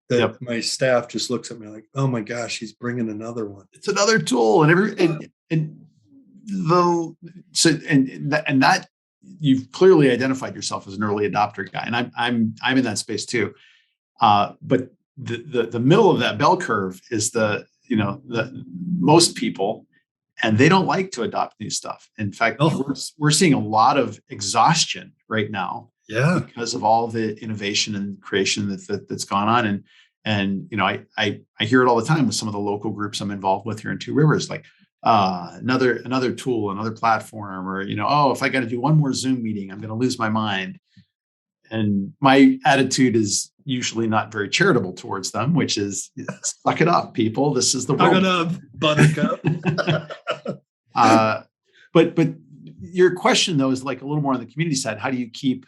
That my staff just looks at me like, "Oh my gosh, he's bringing another one. It's another tool," and that you've clearly identified yourself as an early adopter guy, and I'm in that space too. But the middle of that bell curve is the most people, and they don't like to adopt new stuff. In fact, we're seeing a lot of exhaustion right now, because of all the innovation and creation that's gone on. And I hear it all the time with some of the local groups I'm involved with here in Two Rivers, like another tool, another platform, or if I got to do one more Zoom meeting, I'm going to lose my mind. And my attitude is usually not very charitable towards them, which is, suck it up, people. This is the world. Suck it up, buttercup. But your question though is like a little more on the community side. How do you keep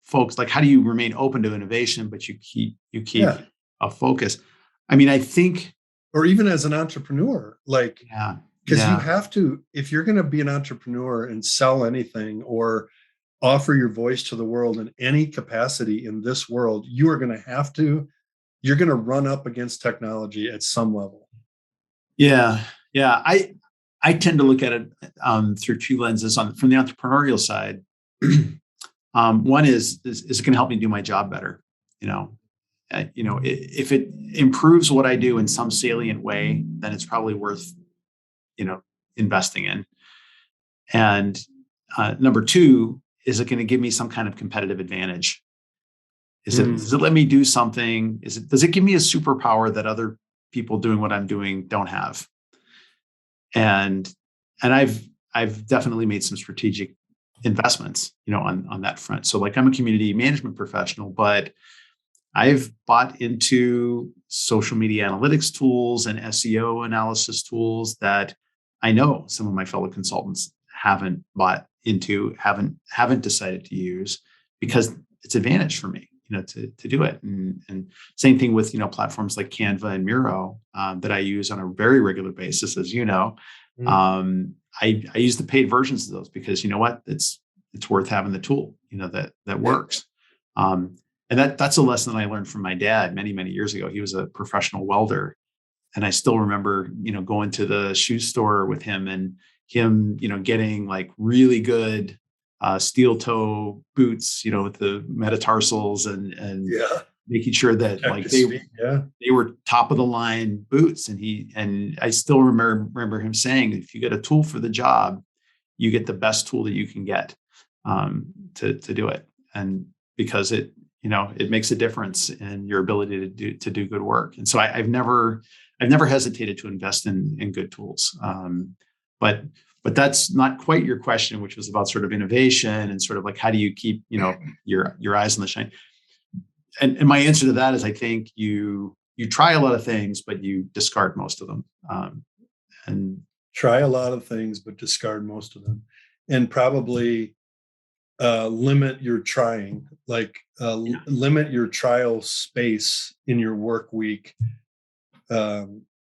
folks, like how do you remain open to innovation, but you keep a focus? I mean, I think, or even as an entrepreneur, like, because you have to, if you're going to be an entrepreneur and sell anything or offer your voice to the world in any capacity in this world, you're going to run up against technology at some level. Yeah. I tend to look at it through two lenses. From the entrepreneurial side, one is it going to help me do my job better? If it improves what I do in some salient way, then it's probably worth, investing in. And number two, is it going to give me some kind of competitive advantage? Does it let me do something? Does it give me a superpower that other people doing what I'm doing don't have? And I've definitely made some strategic investments, on that front. So like I'm a community management professional, but I've bought into social media analytics tools and SEO analysis tools that I know some of my fellow consultants haven't bought into, haven't decided to use because it's advantage for me, to do it. And same thing with, platforms like Canva and Miro that I use on a very regular basis, as you know. I use the paid versions of those because you know what, it's worth having the tool, that works. And that's a lesson that I learned from my dad many, many years ago. He was a professional welder. And I still remember, going to the shoe store with him and him, getting like really good steel toe boots, with the metatarsals and making sure that they were top of the line boots. And I still remember him saying, if you get a tool for the job, you get the best tool that you can get to do it. And because it makes a difference in your ability to do good work. And so I've never hesitated to invest in good tools. But that's not quite your question, which was about sort of innovation and sort of like, how do you keep, your eyes on the shine? And my answer to that is, I think you try a lot of things, but you discard most of them. And try a lot of things, but discard most of them, and probably limit your trying, limit your trial space in your work week.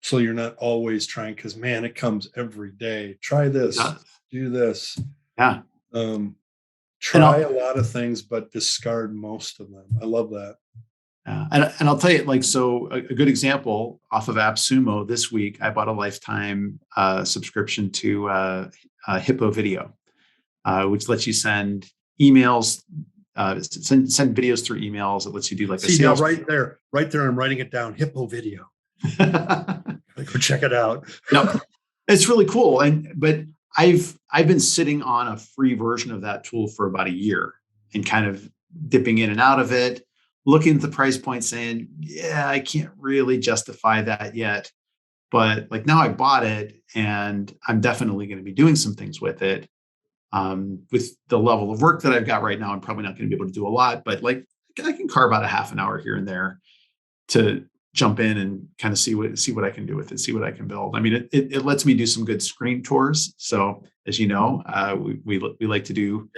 So you're not always trying, because man, it comes every day. Try this, do this. Yeah. Try a lot of things, but discard most of them. I love that. And I'll tell you, so a good example off of AppSumo this week, I bought a lifetime subscription to Hippo Video, which lets you send emails, send videos through emails. It lets you do like a sales. Right there, I'm writing it down. Hippo Video. Go check it out. No, it's really cool. But I've been sitting on a free version of that tool for about a year and kind of dipping in and out of it, looking at the price point, saying, yeah, I can't really justify that yet. But like now I bought it and I'm definitely going to be doing some things with it. With the level of work that I've got right now, I'm probably not going to be able to do a lot, but like I can carve out a half an hour here and there to jump in and kind of see what I can do with it, see what I can build. I mean, it lets me do some good screen tours. So as you know, we like to do,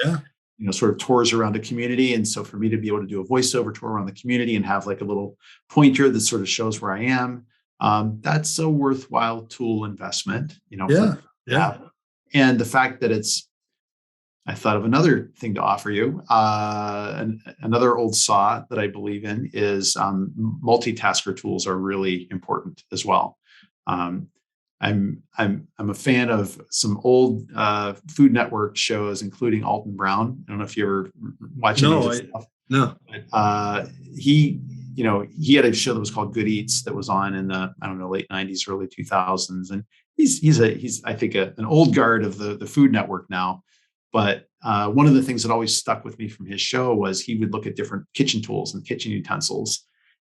sort of tours around a community. And so for me to be able to do a voiceover tour around the community and have like a little pointer that sort of shows where I am, that's a worthwhile tool investment, And the fact that I thought of another thing to offer you. Another old saw that I believe in is multitasker tools are really important as well. I'm a fan of some old Food Network shows, including Alton Brown. I don't know if you ever watch any of his stuff. No. But, he had a show that was called Good Eats that was on in the late 90s, early 2000s, and he's I think an old guard of the Food Network now. But one of the things that always stuck with me from his show was he would look at different kitchen tools and kitchen utensils,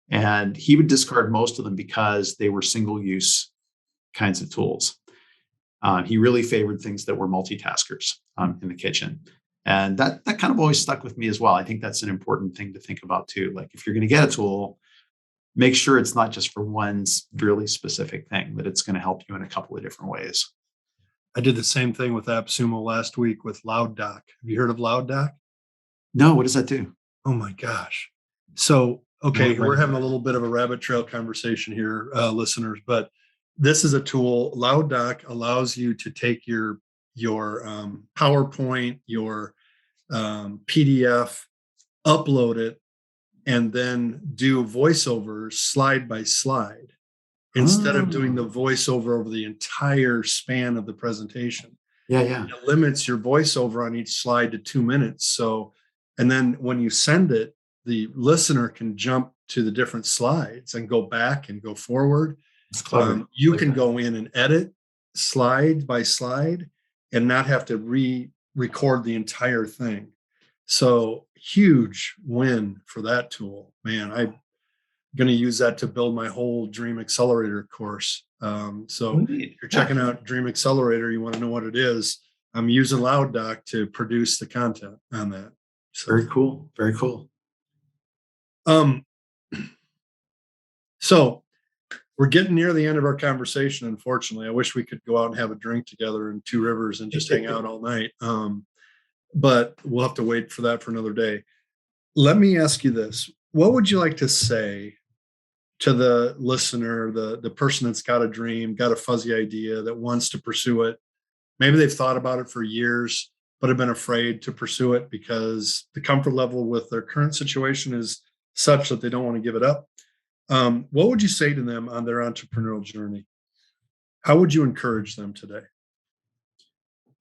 and he would discard most of them because they were single-use kinds of tools. He really favored things that were multitaskers in the kitchen. And that kind of always stuck with me as well. I think that's an important thing to think about too. Like if you're going to get a tool, make sure it's not just for one really specific thing, that it's going to help you in a couple of different ways. I did the same thing with AppSumo last week with LoudDoc. Have you heard of LoudDoc? No, what does that do? Oh my gosh. So, okay, we're having a little bit of a rabbit trail conversation here, listeners, but this is a tool. LoudDoc allows you to take your PowerPoint, your PDF, upload it, and then do voiceovers slide by slide, instead of doing the voiceover over the entire span of the presentation. Yeah. It limits your voiceover on each slide to 2 minutes. So, and then when you send it, the listener can jump to the different slides and go back and go forward. It's clever. You can go in and edit slide by slide and not have to re-record the entire thing. So huge win for that tool, man. I'm going to use that to build my whole Dream Accelerator course. So if you're checking out Dream Accelerator, you want to know what it is, I'm using LoudDoc to produce the content on that. So, very cool. Very cool. So we're getting near the end of our conversation. Unfortunately, I wish we could go out and have a drink together in Two Rivers and just hang out all night. but we'll have to wait for that for another day. Let me ask you this. What would you like to say to the listener, the person that's got a dream, got a fuzzy idea that wants to pursue it? Maybe they've thought about it for years, but have been afraid to pursue it because the comfort level with their current situation is such that they don't want to give it up. What would you say to them on their entrepreneurial journey? How would you encourage them today?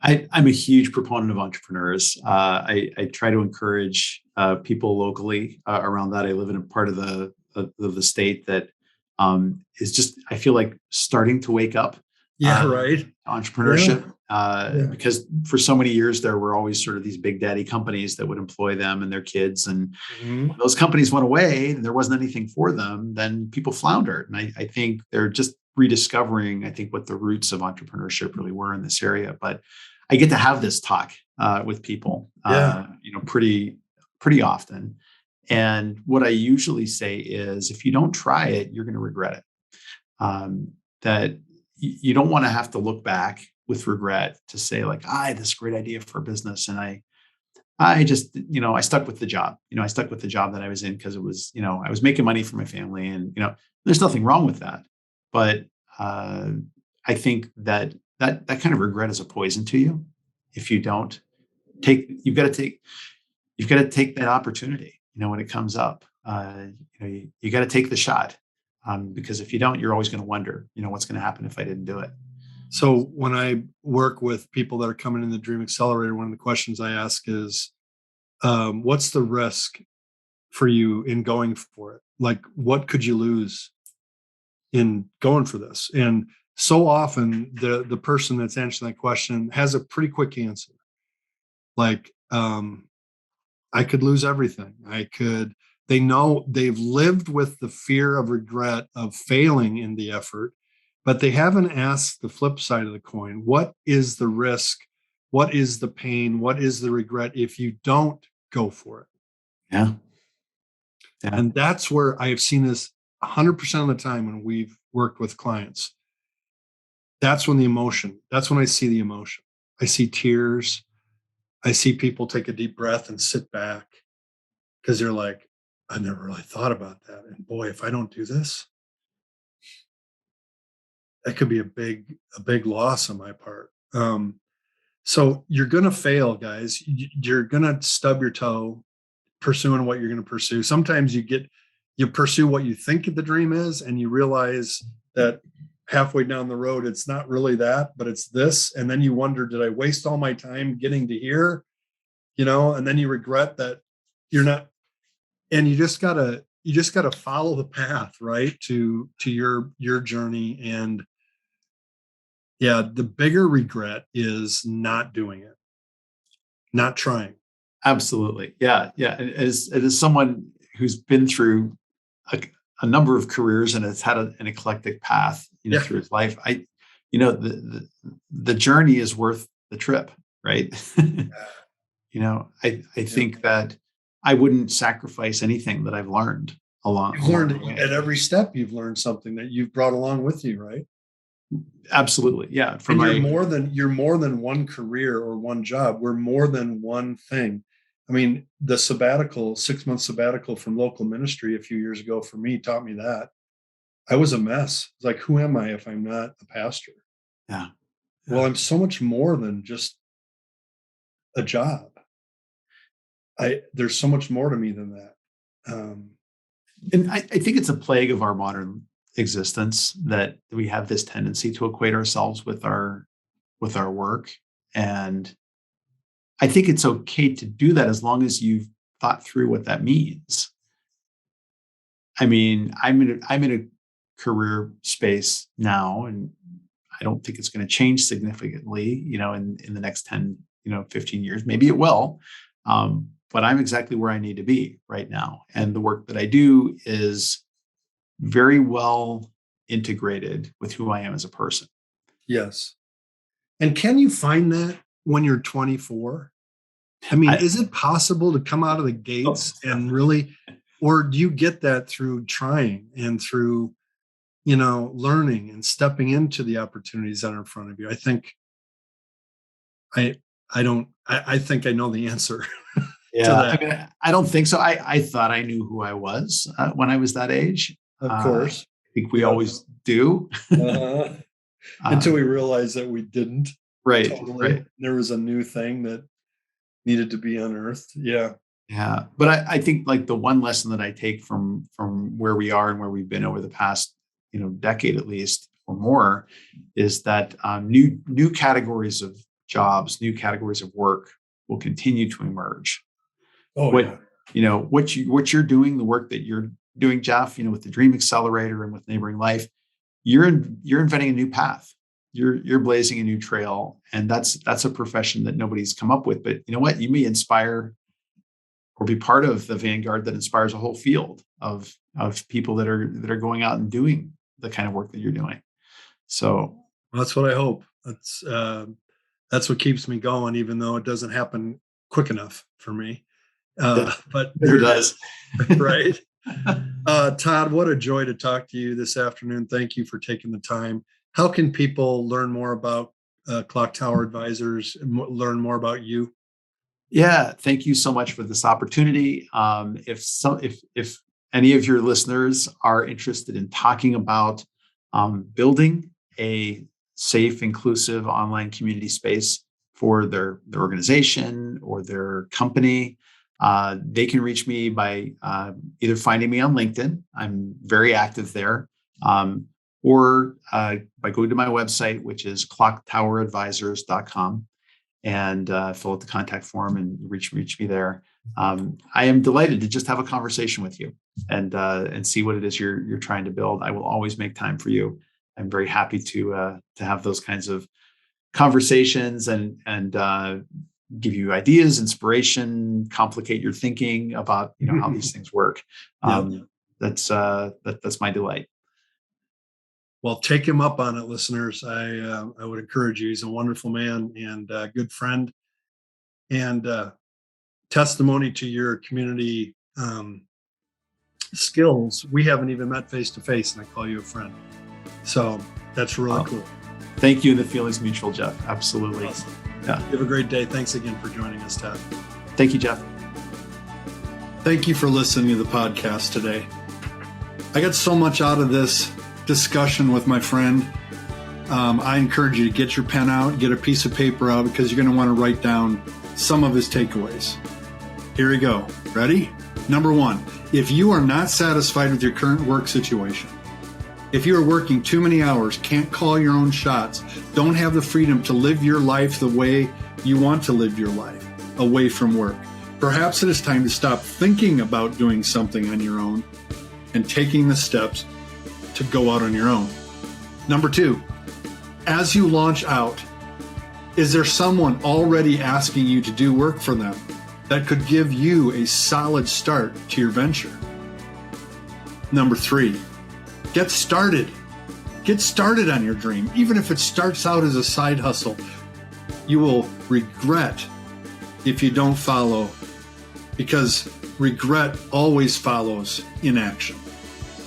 I'm a huge proponent of entrepreneurs. I try to encourage people locally around that. I live in a part of the state that is just, I feel like, starting to wake up. Yeah, right. To entrepreneurship. Yeah. Because for so many years there were always sort of these big daddy companies that would employ them and their kids. And when those companies went away and there wasn't anything for them, then people floundered. And I think they're just rediscovering, I think, what the roots of entrepreneurship really were in this area. But I get to have this talk with people, pretty often. And what I usually say is, if you don't try it, you're going to regret it. That you don't want to have to look back with regret to say, like, I had this great idea for a business, and I just, I stuck with the job. I stuck with the job that I was in because it was, I was making money for my family, and there's nothing wrong with that. But I think that kind of regret is a poison to you if you don't you've got to take that opportunity, when it comes up. You got to take the shot, because if you don't, you're always going to wonder, what's going to happen if I didn't do it. So when I work with people that are coming in the Dream Accelerator, one of the questions I ask is, what's the risk for you in going for it? Like, what could you lose in going for this? And so often the person that's answering that question has a pretty quick answer. Like, I could lose everything. They know they've lived with the fear of regret of failing in the effort, but they haven't asked the flip side of the coin. What is the risk? What is the pain? What is the regret if you don't go for it? Yeah. And that's where I have seen this 100% of the time when we've worked with clients. That's when I see the emotion. I see tears. I see people take a deep breath and sit back because they're like, I never really thought about that. And boy, if I don't do this, that could be a big loss on my part. So you're going to fail, guys. You're going to stub your toe pursuing what you're going to pursue. Sometimes you pursue what you think the dream is, and you realize that halfway down the road, it's not really that, but it's this. And then you wonder, did I waste all my time getting to here? And then you regret that you're not, and you just gotta follow the path, right? To your journey. And yeah, the bigger regret is not doing it, not trying. Absolutely. Yeah. Yeah. As someone who's been through a number of careers and has had an eclectic path, through his life, the journey is worth the trip, right? I think that I wouldn't sacrifice anything that I've learned along the way. At every step, you've learned something that you've brought along with you, right? Absolutely. Yeah. You're more than one career or one job. We're more than one thing. I mean, the 6-month sabbatical from local ministry a few years ago for me taught me that. I was a mess. It's like, who am I if I'm not a pastor? Yeah. Well, I'm so much more than just a job. There's so much more to me than that. And I think it's a plague of our modern existence that we have this tendency to equate ourselves with our work. And I think it's okay to do that as long as you've thought through what that means. I mean, I'm in a career space now, and I don't think it's going to change significantly, in the next 10, 15 years. Maybe it will. But I'm exactly where I need to be right now. And the work that I do is very well integrated with who I am as a person. Yes. And can you find that when you're 24? I mean, is it possible to come out of the gates and really, or do you get that through trying and through, learning and stepping into the opportunities that are in front of you? I think I think I know the answer to Yeah, that. I mean, I don't think so. I thought I knew who I was when I was that age. Of I course. think we Yeah. always do. Uh-huh. Uh, Until we realized that we didn't right, totally. right. There was a new thing that needed to be unearthed. Yeah. Yeah, but I think like the one lesson that I take from where we are and where we've been over the past decade at least or more is that new categories of jobs, new categories of work will continue to emerge. Oh, What yeah. what you're doing, the work that you're doing, Jeff, with the Dream Accelerator and with Neighboring Life, you're inventing a new path. You're blazing a new trail, and that's a profession that nobody's come up with. But you know what? You may inspire or be part of the vanguard that inspires a whole field of people that are going out and doing the kind of work that you're doing. So That's what I hope. That's what keeps me going, even though it doesn't happen quick enough for me. But never does. Right. Todd, what a joy to talk to you this afternoon. Thank you for taking the time. How can people learn more about Clocktower Advisors, learn more about you? Yeah, thank you so much for this opportunity. If any of your listeners are interested in talking about building a safe, inclusive online community space for their organization or their company, they can reach me by either finding me on LinkedIn. I'm very active there. Or by going to my website, which is clocktoweradvisors.com, and fill out the contact form and reach me there. I am delighted to just have a conversation with you and see what it is you're trying to build. I will always make time for you. I'm very happy to have those kinds of conversations and give you ideas, inspiration, complicate your thinking about how these things work. That's my delight. Well, take him up on it, listeners. I would encourage you. He's a wonderful man and a good friend, and testimony to your community skills. We haven't even met face to face, and I call you a friend. So that's really cool. Thank you. The feeling's mutual, Jeff. Absolutely. Awesome. Yeah. You have a great day. Thanks again for joining us, Todd. Thank you, Jeff. Thank you for listening to the podcast today. I got so much out of this discussion with my friend. I encourage you to get your pen out, get a piece of paper out, because you're going to want to write down some of his takeaways. Here we go. Ready? Number 1, if you are not satisfied with your current work situation, if you are working too many hours, can't call your own shots, don't have the freedom to live your life the way you want to live your life, away from work, perhaps it is time to stop thinking about doing something on your own and taking the steps to go out on your own. Number 2, as you launch out, is there someone already asking you to do work for them that could give you a solid start to your venture? Number 3, get started. Get started on your dream. Even if it starts out as a side hustle, you will regret if you don't follow, because regret always follows inaction.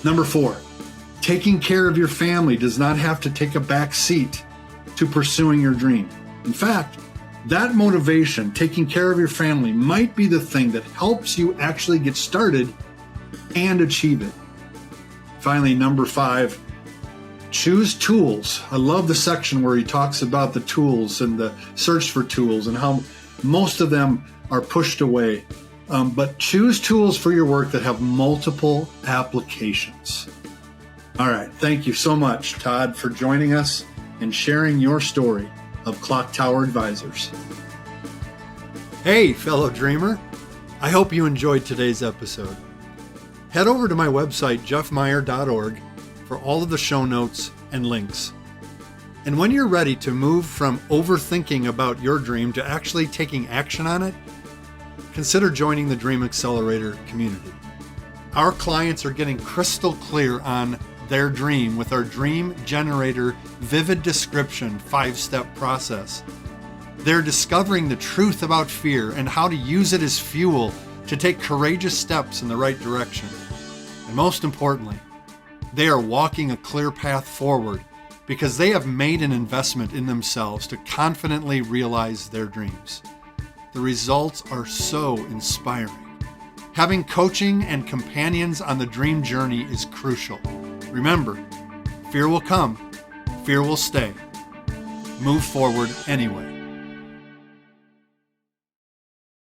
Number 4, taking care of your family does not have to take a back seat to pursuing your dream. In fact, that motivation, taking care of your family, might be the thing that helps you actually get started and achieve it. Finally, number 5, choose tools. I love the section where he talks about the tools and the search for tools and how most of them are pushed away. But choose tools for your work that have multiple applications. All right. Thank you so much, Todd, for joining us and sharing your story of Clocktower Advisors. Hey, fellow dreamer. I hope you enjoyed today's episode. Head over to my website, jeffmeyer.org, for all of the show notes and links. And when you're ready to move from overthinking about your dream to actually taking action on it, consider joining the Dream Accelerator community. Our clients are getting crystal clear on their dream with our Dream Generator Vivid Description 5-step process. They're discovering the truth about fear and how to use it as fuel to take courageous steps in the right direction. And most importantly, they are walking a clear path forward because they have made an investment in themselves to confidently realize their dreams. The results are so inspiring. Having coaching and companions on the dream journey is crucial. Remember, fear will come, fear will stay. Move forward anyway.